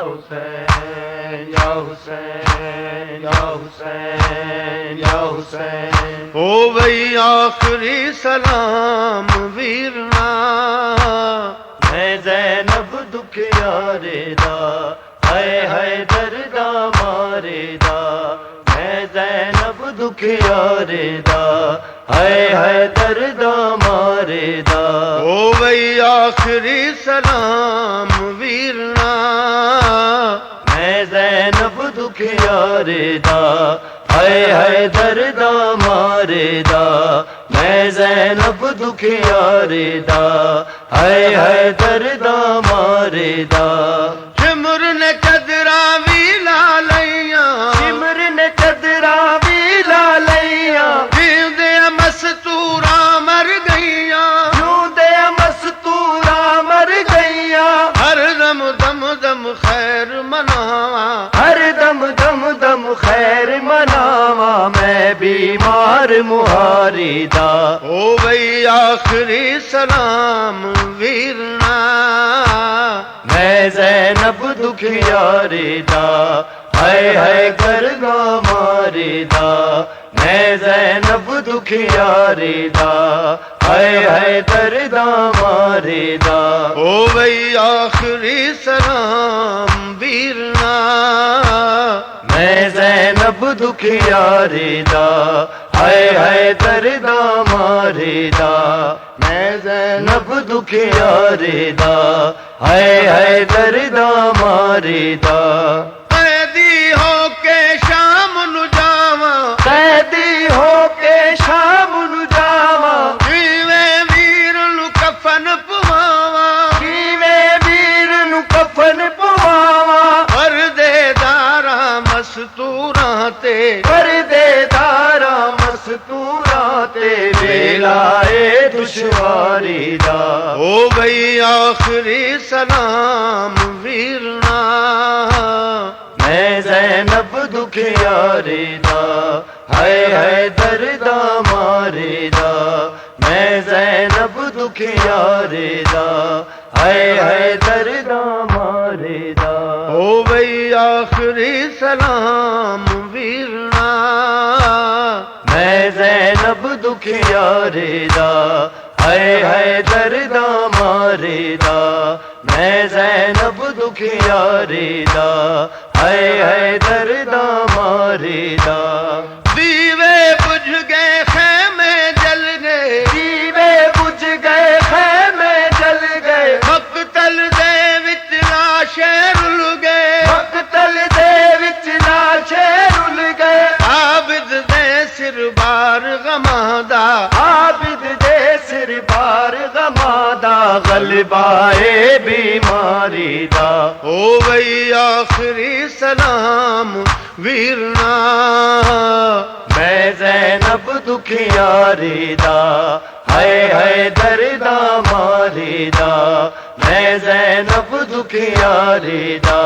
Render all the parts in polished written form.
हुसैन या हुसैन या हुसैन या हुसैन। हो वही आखिरी सलाम वीरना, मैं ज़ैनब दुखियारे दा, हाय हाय दर्दा मारे दा। मैं ज़ैनब दुखियारे दा, हाय हाय दर्दा मारे दा। हो वही आखिरी सलाम वीरना, मैं ज़ैनब दुखियारे दा, हाय हाय दर्दा मारे दा। मैं ज़ैनब दुखियारे दा, हाय हाय दर्दा मारे दा। सिमर ने चदरा भी ला लैया, सिमर ने चदरा भी ला लैया। जींदे मस्तूरा मर गईया, जूंदे मस्तूरा मर गईया। हर दम दम दम खैर मनावा, हर दम दम दम खैर मनावा। मैं बीमार मुहारी दा, हो वही आखिरी सलाम वीरना। मैं ज़ैनब दुखियारे दा, हाय हाय करगा मारे दा। मैं ज़ैनब दुखियारे दा, हाय हाय दर्दा मारे दा। हो वही आखिरी सलाम वीरना, मैं ज़ैनब दुखियारे दा, हाय हाय दर्दा मारे दा। मैं ज़ैनब दुखियारे दा, हाय हाय दर्दा मारे दा। कैदी हो के शाम नु जावा, कैदी हो के शाम नु जावा। जीवे वीर नु कफन पवावा, कीवे वीर नु कफन पवावा। परदेदारा मस्तूरा ते, परदेदारा मस्तूरा ते। वेलाए दुश्वारी दा, हो वही आखिरी सलाम वीरना। मैं ज़ैनब दुखियारे दा, हाय हाय दर्दा मारे दा। मैं ज़ैनब दुखियारे दा, हाय हाय दर्दा मारे दा। हो वही आखिरी सलाम वीरना, मैं ज़ैनब दुखियारे दा, हाय हाय दर्दा मारे दा। मैं ज़ैनब दुखियारे दा, हाय हाय दर्दा मारे दा। दीवे बुझ गए खैमे जल गए, दीवे बुझ गए खैमे जल गए। मकतल दे विच लाशे रुल गए, मकतल दे विच लाशे रुल गए। आबिद दे सिर बार गमादा, आबिद दे सिर बार गमादा। गलबाए बीमारी दा, हो वही आखिरी सलाम वीरना। मैं ज़ैनब दुखियारे दा, हाय हाय दर्दा मारे दा। मैं ज़ैनब दुखियारे दा,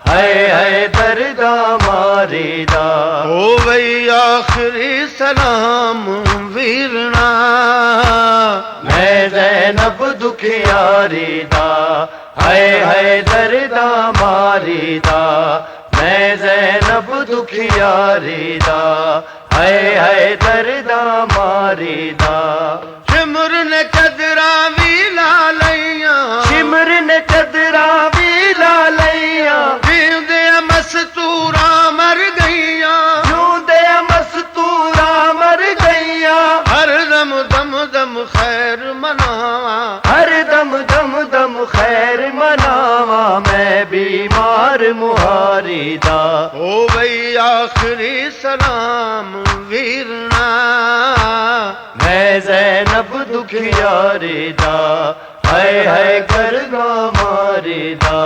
हाय हाय दर्दा मारे दा। हो वही आखिरी सलाम वीरना। मैं ज़ैनब दुखियारे दा, हाय हाय दर्दा मारे दा। मैं ज़ैनब दुखियारे दा, हाय हाय दर्दा मारे दा। सिमर ने चदरा भी ला लैया, सिमर ने चदरा भी ला लैया। जींदे मस्तूरा मर गईया, जूंदे मस्तूरा मर गईया। हर दम दम दम खैर मनावा, हर दम दम दम खैर मनावा। मैं बीमार मुहारी दा, हो वही आखिरी सलाम वीरना। मैं ज़ैनब दुखियारे दा, हाय हाय करगा मारे दा।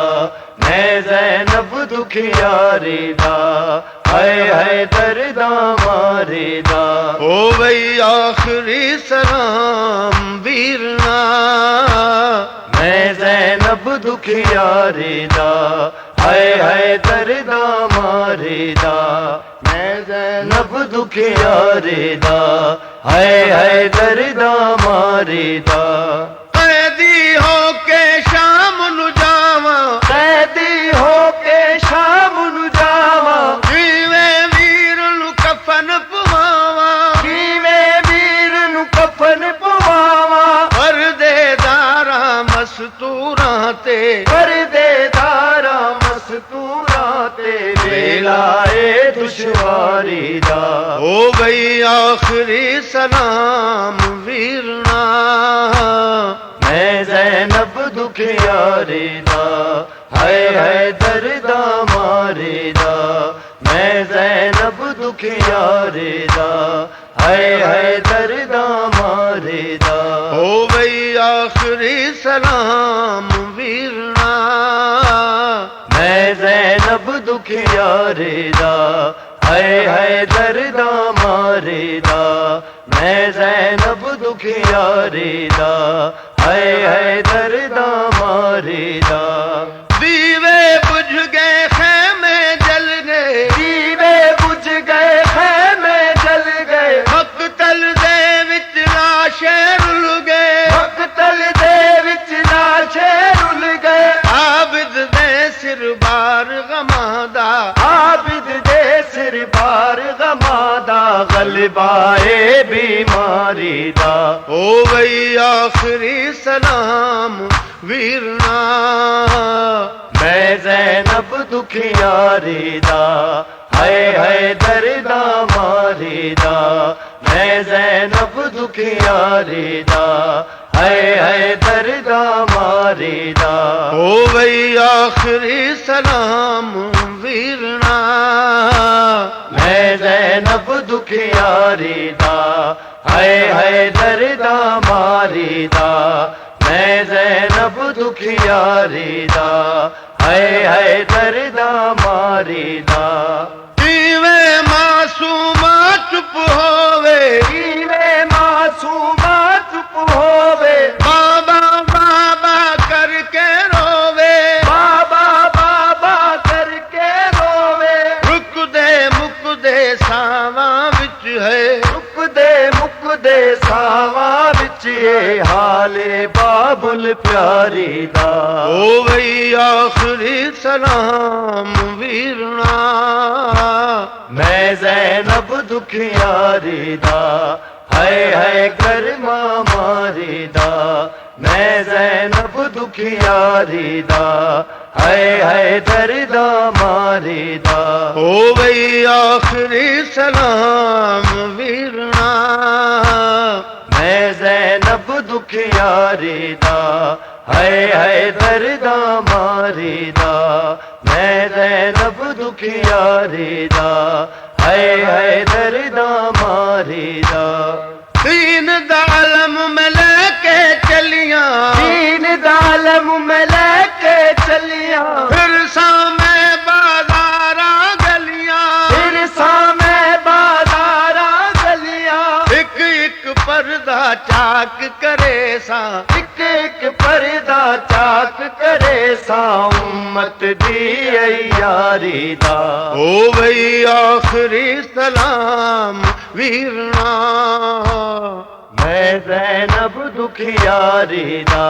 मैं ज़ैनब दुखियारे दा, हाय हाय दर्दा मारे दा। हो वही आखिरी सलाम वीरना। मैं ज़ैनब दुखियारे दा, हाय हाय दर्दा मारे दा। मैं ज़ैनब दुखियारे दा, हाय हाय दर्दा मारे दा। कैदी हो के शाम नु जावा, कैदी हो मस्तूरां ते परदेदारा मस्तूरां ते वेलाए दुश्वारी दा हो गई आखिरी सलाम वीरना मैं ज़ैनब दुखियारी दा हाय दर्दा मारे दा मैं ज़ैनब दुखियारी दा हाय दर्दा मारे दा हो गई आखिरी सलाम वीरना मैं ज़ैनब दुखियारी दा हाय दर्दा मारे दा मैं ज़ैनब दुखियारी दा हाय दर्दा मारे दा दीवे बुझ गए खैमे जल गए दीवे बुझ गए खैमे जल गए मकतल दे विच लाशे रुल गए मकतल दे विच लाशे रुल गए आबिद दे सिर बार गमादा आबिद दे सिर बार गमादा गलबाए बीमारी दा हो गई आखिरी सलाम वीरना मैं ज़ैनब दुखियारी दा हाय दर्दा मारी दा मैं ज़ैनब दुखियारी दा हाय दर्दा मारी दा हो गई आखिरी सलाम वीरना मैं ज़ैनब दुखियारी दा हाय दर्दा मारी दा मैं ज़ैनब दुखियारी दा हाय दर्दा मारी दा ईवे मासूमा चुप होवे ईवे मासूमा चुप होवे बाबा बाबा करके रोवे बाबा बाबा करके रोवे रुक दे सावा विच है मुक दे सावा बिच ये हाले बाबुल प्यारी दा हो गई आखिरी सलाम वीरना मैं ज़ैनब दुखियारी दा हाय करमा मारी दा मैं ज़ैनब दुखियारी दा हाय दर्दा मारी दा हो गई आखिरी सलाम वीरना मैं ज़ैनब दुखियारी दा हाय दर्दा मारी दा मैं ज़ैनब दुखियारी दा हाय दर्दा मारी दा दीन दालम में लेके चलिया दीन दालम में लेके चलिया फिर सामे बाजारा गलियां फिर सामे बाजारा गलियां एक एक पर्दा चाक करे सा एक एक पर्दा चाक करे सा उम्मत दी यारी दा हो गई आखिरी सलाम वीरना मैं ज़ैनब दुखियारी दा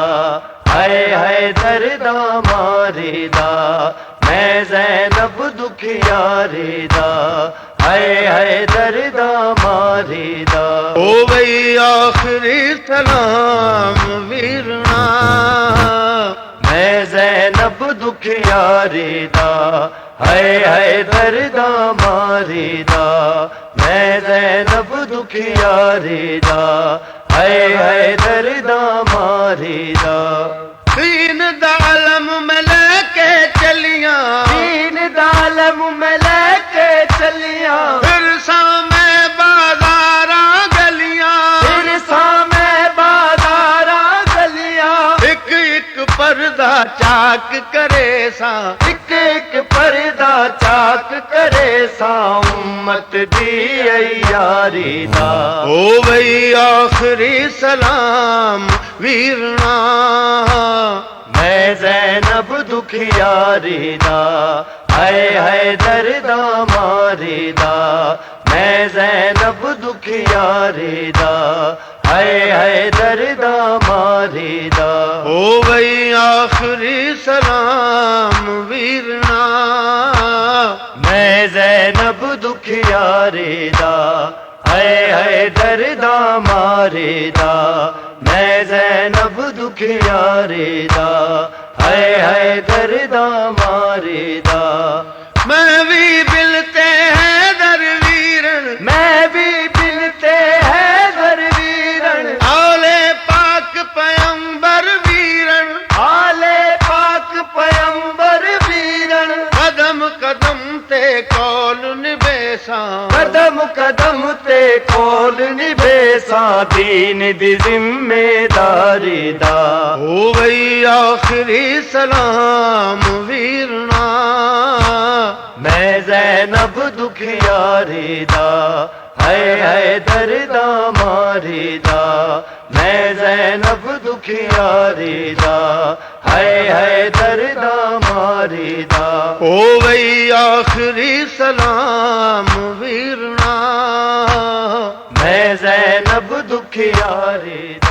हाय दर्दा मारी दा मैं ज़ैनब दुखियारी दा हाय दर्दा मारी दा हो गई आखिरी सलाम वीरना मैं ज़ैनब दुखियारी दा हाय दर्दा मारी दा मैं ज़ैनब दुखियारी दा हाय दर्दा मारी दा दीन दालम में लेके चलिया दीन दालम में लेके चलिया फिर सामे बाजारा गलियां फिर सामे बाजारा गलियां एक एक पर्दा चाक करे सा एक एक पर्दा चाक करे सा उम्मत दी यारी दा हो गई आखिरी सलाम वीरना मैं ज़ैनब दुखियारी दा हाय दर्दा मारी दा मैं ज़ैनब दुखियारी दा हाय दर्दा मारी दा हो गई आखिरी सलाम वीरना मैं ज़ैनब दुखियारी दा हाय दर्दा मारी दा मैं ज़ैनब दुखियारी दुखियारे दा, हाय हाय दर्दा मारे दा। मैं भी बिलते हैं दरवीरन, मैं भी बिनते है दरवीरन, आले पाक पयंबर वीरन, आले पाक पयंबर वीरन। कदम कदम ते कौल निबेसा, कदम कदम ते कोल निभेसा, दीन दी जिम्मेदारी दा। ओ वही आखिरी सलाम वीरना, मैं ज़ैनब दुखियारी दा, हाय हाय दर्दा मारी दा। मैं ज़ैनब दुखियारी दा, हाय हाय दर्दा मारी दा। ओ वही आखिरी सलाम वीरना, मैं ज़ैनब दुखियारी दा।